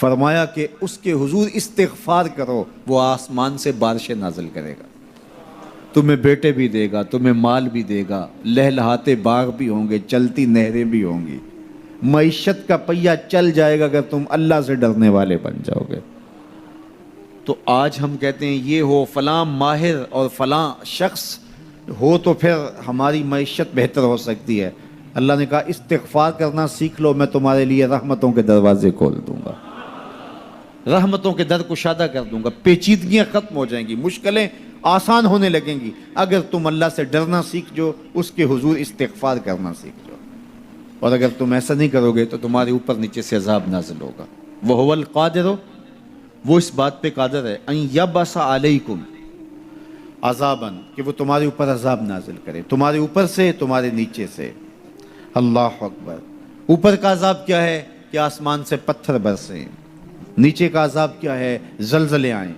فرمایا کہ اس کے حضور استغفار کرو، وہ آسمان سے بارشیں نازل کرے گا، تمہیں بیٹے بھی دے گا، تمہیں مال بھی دے گا، لہلہاتے باغ بھی ہوں گے، چلتی نہریں بھی ہوں گی، معیشت کا پہیہ چل جائے گا اگر تم اللہ سے ڈرنے والے بن جاؤ گے۔ تو آج ہم کہتے ہیں یہ ہو فلاں ماہر اور فلاں شخص ہو تو پھر ہماری معیشت بہتر ہو سکتی ہے۔ اللہ نے کہا استغفار کرنا سیکھ لو، میں تمہارے لیے رحمتوں کے دروازے کھول دوں گا، رحمتوں کے در کشادہ کر دوں گا، پیچیدگیاں ختم ہو جائیں گی، مشکلیں آسان ہونے لگیں گی اگر تم اللہ سے ڈرنا سیکھ جو، اس کے حضور استغفار کرنا سیکھ جو۔ اور اگر تم ایسا نہیں کرو گے تو تمہارے اوپر نیچے سے عذاب نازل ہوگا۔ وَهُوَ الْقَادِرُ، وہ اس بات پہ قادر ہے، ان یبعث علیکم عذاباً، کہ وہ تمہارے اوپر عذاب نازل کرے، تمہارے اوپر سے، تمہارے نیچے سے۔ اللہ اکبر۔ اوپر کا عذاب کیا ہے کہ آسمان سے پتھر برسیں، نیچے کا عذاب کیا ہے زلزلے آئیں،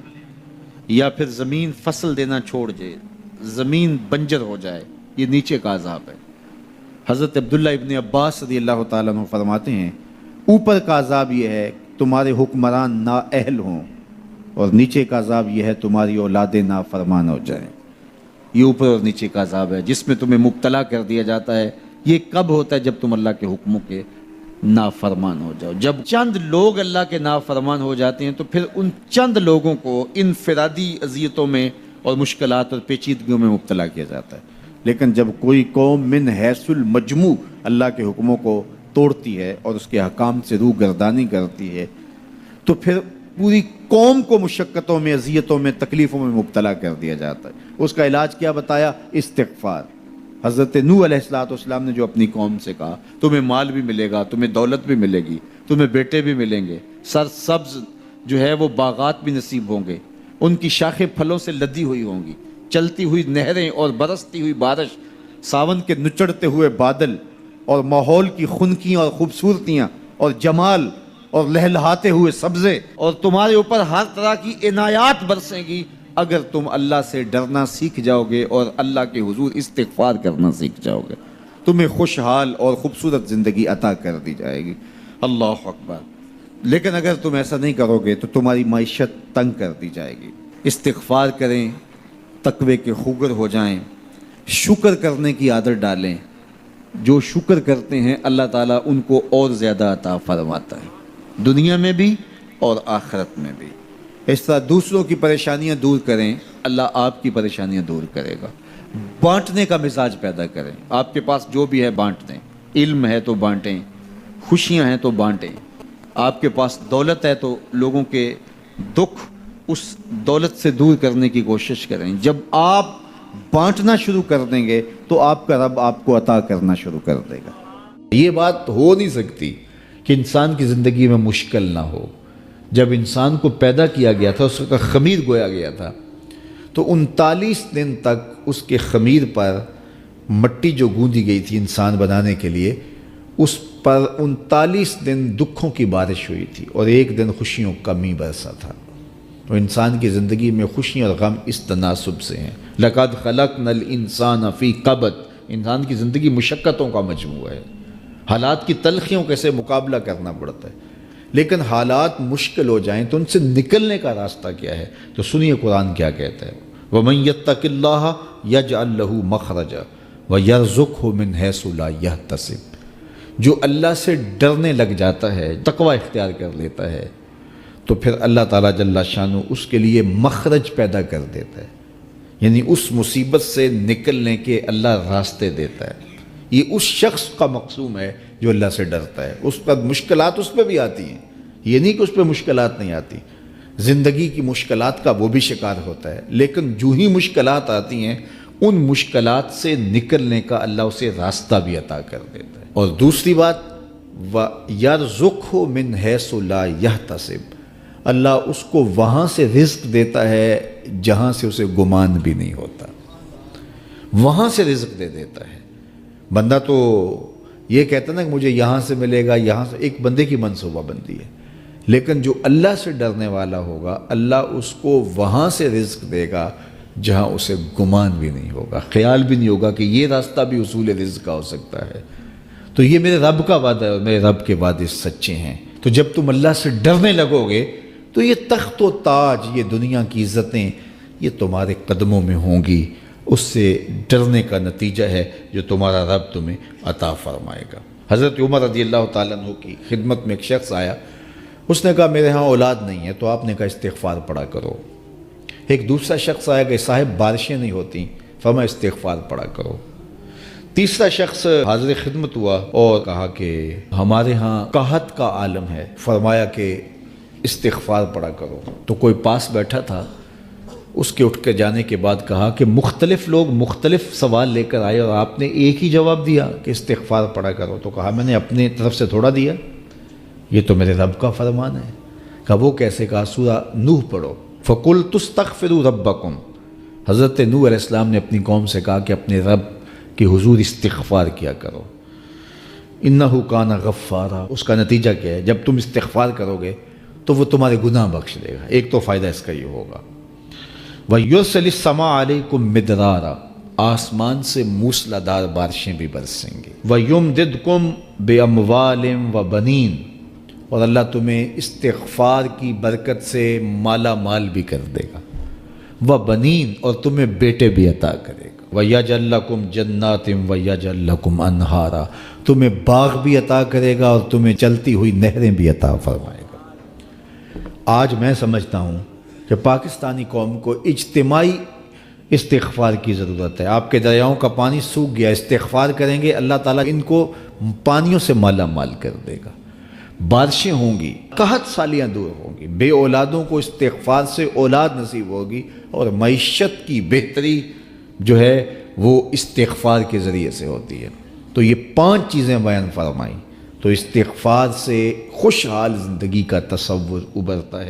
یا پھر زمین فصل دینا چھوڑ جائے، زمین بنجر ہو جائے، یہ نیچے کا عذاب ہے۔ حضرت عبداللہ ابن عباس رضی اللہ تعالیٰ عنہ فرماتے ہیں اوپر کا عذاب یہ ہے تمہارے حکمران نااہل ہوں، اور نیچے کا عذاب یہ ہے تمہاری اولادیں نافرمان ہو جائیں۔ یہ اوپر اور نیچے کا عذاب ہے جس میں تمہیں مبتلا کر دیا جاتا ہے۔ یہ کب ہوتا ہے؟ جب تم اللہ کے حکموں کے نافرمان ہو جاؤ۔ جب چند لوگ اللہ کے نافرمان ہو جاتے ہیں تو پھر ان چند لوگوں کو انفرادی اذیتوں میں اور مشکلات اور پیچیدگیوں میں مبتلا کیا جاتا ہے۔ لیکن جب کوئی قوم من حیث المجموع اللہ کے حکموں کو توڑتی ہے اور اس کے حکام سے روح گردانی کرتی ہے تو پھر پوری قوم کو مشقتوں میں، اذیتوں میں، تکلیفوں میں مبتلا کر دیا جاتا ہے۔ اس کا علاج کیا بتایا؟ استغفار۔ حضرت نوح علیہ السلام نے جو اپنی قوم سے کہا تمہیں مال بھی ملے گا، تمہیں دولت بھی ملے گی، تمہیں بیٹے بھی ملیں گے، سرسبز جو ہے وہ باغات بھی نصیب ہوں گے، ان کی شاخیں پھلوں سے لدی ہوئی ہوں گی، چلتی ہوئی نہریں اور برستی ہوئی بارش، ساون کے نچڑتے ہوئے بادل، اور ماحول کی خنکیاں اور خوبصورتیاں اور جمال اور لہلہاتے ہوئے سبزے، اور تمہارے اوپر ہر طرح کی عنایات برسیں گی اگر تم اللہ سے ڈرنا سیکھ جاؤ گے اور اللہ کے حضور استغفار کرنا سیکھ جاؤ گے، تمہیں خوشحال اور خوبصورت زندگی عطا کر دی جائے گی۔ اللہ اکبر۔ لیکن اگر تم ایسا نہیں کرو گے تو تمہاری معیشت تنگ کر دی جائے گی۔ استغفار کریں، تقوی کے خوگر ہو جائیں، شکر کرنے کی عادت ڈالیں۔ جو شکر کرتے ہیں اللہ تعالیٰ ان کو اور زیادہ عطا فرماتا ہے، دنیا میں بھی اور آخرت میں بھی۔ اس طرح دوسروں کی پریشانیاں دور کریں، اللہ آپ کی پریشانیاں دور کرے گا۔ بانٹنے کا مزاج پیدا کریں، آپ کے پاس جو بھی ہے بانٹ دیں، علم ہے تو بانٹیں، خوشیاں ہیں تو بانٹیں، آپ کے پاس دولت ہے تو لوگوں کے دکھ اس دولت سے دور کرنے کی کوشش کریں۔ جب آپ بانٹنا شروع کر دیں گے تو آپ کا رب آپ کو عطا کرنا شروع کر دے گا۔ یہ بات ہو نہیں سکتی کہ انسان کی زندگی میں مشکل نہ ہو۔ جب انسان کو پیدا کیا گیا تھا، اس کا خمیر گویا گیا تھا، تو 39 دن تک اس کے خمیر پر مٹی جو گوندی گئی تھی انسان بنانے کے لیے، اس پر 39 دن دکھوں کی بارش ہوئی تھی اور ایک دن خوشیوں کا می برسا تھا۔ تو انسان کی زندگی میں خوشیاں اور غم اس تناسب سے ہیں۔ لَقَدْ خَلَقْنَا الْإِنسَانَ فِي قَبْضٍ، انسان کی زندگی مشقتوں کا مجموعہ ہے، حالات کی تلخیوں کے سے مقابلہ کرنا پڑتا ہے۔ لیکن حالات مشکل ہو جائیں تو ان سے نکلنے کا راستہ کیا ہے؟ تو سنیے قرآن کیا کہتا ہے، وَمَن يَتَّقِ اللَّهَ يَجْعَلْ لَهُ مَخْرَجًا وَيَرْزُقْهُ مِنْ حَيْثُ لَا يَحْتَسِبُ۔ جو اللہ سے ڈرنے لگ جاتا ہے، تقوی اختیار کر لیتا ہے، تو پھر اللہ تعالیٰ جل شانہ اس کے لیے مخرج پیدا کر دیتا ہے، یعنی اس مصیبت سے نکلنے کے اللہ راستے دیتا ہے۔ یہ اس شخص کا مقصوم ہے جو اللہ سے ڈرتا ہے۔ اس پر مشکلات اس پہ بھی آتی ہیں، یہ نہیں کہ اس پہ مشکلات نہیں آتی، زندگی کی مشکلات کا وہ بھی شکار ہوتا ہے، لیکن جو ہی مشکلات آتی ہیں ان مشکلات سے نکلنے کا اللہ اسے راستہ بھی عطا کر دیتا ہے۔ اور دوسری بات، وَيَرْزُقْهُ مِنْ حَيْثُ لَا يَحْتَسِبُ، اللہ اس کو وہاں سے رزق دیتا ہے جہاں سے اسے گمان بھی نہیں ہوتا، وہاں سے رزق دے دیتا ہے۔ بندہ تو یہ کہتا نا کہ مجھے یہاں سے ملے گا، یہاں سے، ایک بندے کی منصوبہ بندی ہے، لیکن جو اللہ سے ڈرنے والا ہوگا اللہ اس کو وہاں سے رزق دے گا جہاں اسے گمان بھی نہیں ہوگا، خیال بھی نہیں ہوگا کہ یہ راستہ بھی حصول رزق کا ہو سکتا ہے۔ تو یہ میرے رب کا وعدہ ہے اور میرے رب کے وعدے سچے ہیں۔ تو جب تم اللہ سے ڈرنے لگو گے تو یہ تخت و تاج، یہ دنیا کی عزتیں، یہ تمہارے قدموں میں ہوں گی۔ اس سے ڈرنے کا نتیجہ ہے جو تمہارا رب تمہیں عطا فرمائے گا۔ حضرت عمر رضی اللہ تعالیٰ عنہ کی خدمت میں ایک شخص آیا، اس نے کہا میرے ہاں اولاد نہیں ہے، تو آپ نے کہا استغفار پڑھا کرو۔ ایک دوسرا شخص آیا کہ صاحب بارشیں نہیں ہوتی، فرمایا استغفار پڑھا کرو۔ تیسرا شخص حاضر خدمت ہوا اور کہا کہ ہمارے ہاں قحط کا عالم ہے، فرمایا کہ استغفار پڑھا کرو۔ تو کوئی پاس بیٹھا تھا، اس کے اٹھ کے جانے کے بعد کہا کہ مختلف لوگ مختلف سوال لے کر آئے اور آپ نے ایک ہی جواب دیا کہ استغفار پڑھا کرو۔ تو کہا میں نے اپنے طرف سے تھوڑا دیا، یہ تو میرے رب کا فرمان ہے۔ کہا وہ کیسے؟ کہا سورہ نوح پڑھو، فَقُلْتُ اسْتَغْفِرُوا رَبَّكُمْ۔ حضرت نوح علیہ السلام نے اپنی قوم سے کہا کہ اپنے رب کے حضور استغفار کیا کرو، اِنَّهُ كَانَ غَفَّارًا۔ اس کا نتیجہ کیا ہے؟ جب تم استغفار کرو گے تو وہ تمہارے گناہ بخش دے گا۔ ایک تو فائدہ اس کا یہ ہوگا، وَيُرْسِلِ السَّمَاءَ عَلَيْكُمْ مِدْرَارًا، آسمان سے موسلادھار بارشیں بھی برسیں گی، وَيُمْدِدْكُمْ بِأَمْوَالٍ وَبَنِينَ، اور اللہ تمہیں استغفار کی برکت سے مالا مال بھی کر دے گا، وَبَنِينَ، اور تمہیں بیٹے بھی عطا کرے گا، وَيَجْعَلْ لَكُمْ جَنَّاتٍ وَيَجْعَلْ لَكُمْ أَنْهَارًا، تمہیں باغ بھی عطا کرے گا اور تمہیں چلتی ہوئی نہریں بھی عطا فرمائے گا۔ آج میں سمجھتا ہوں کہ پاکستانی قوم کو اجتماعی استغفار کی ضرورت ہے۔ آپ کے دریاؤں کا پانی سوکھ گیا، استغفار کریں گے اللہ تعالیٰ ان کو پانیوں سے مالا مال کر دے گا، بارشیں ہوں گی، قحط سالیاں دور ہوں گی، بے اولادوں کو استغفار سے اولاد نصیب ہوگی، اور معیشت کی بہتری جو ہے وہ استغفار کے ذریعے سے ہوتی ہے۔ تو یہ 5 چیزیں بیان فرمائیں، تو استغفار سے خوشحال زندگی کا تصور ابھرتا ہے۔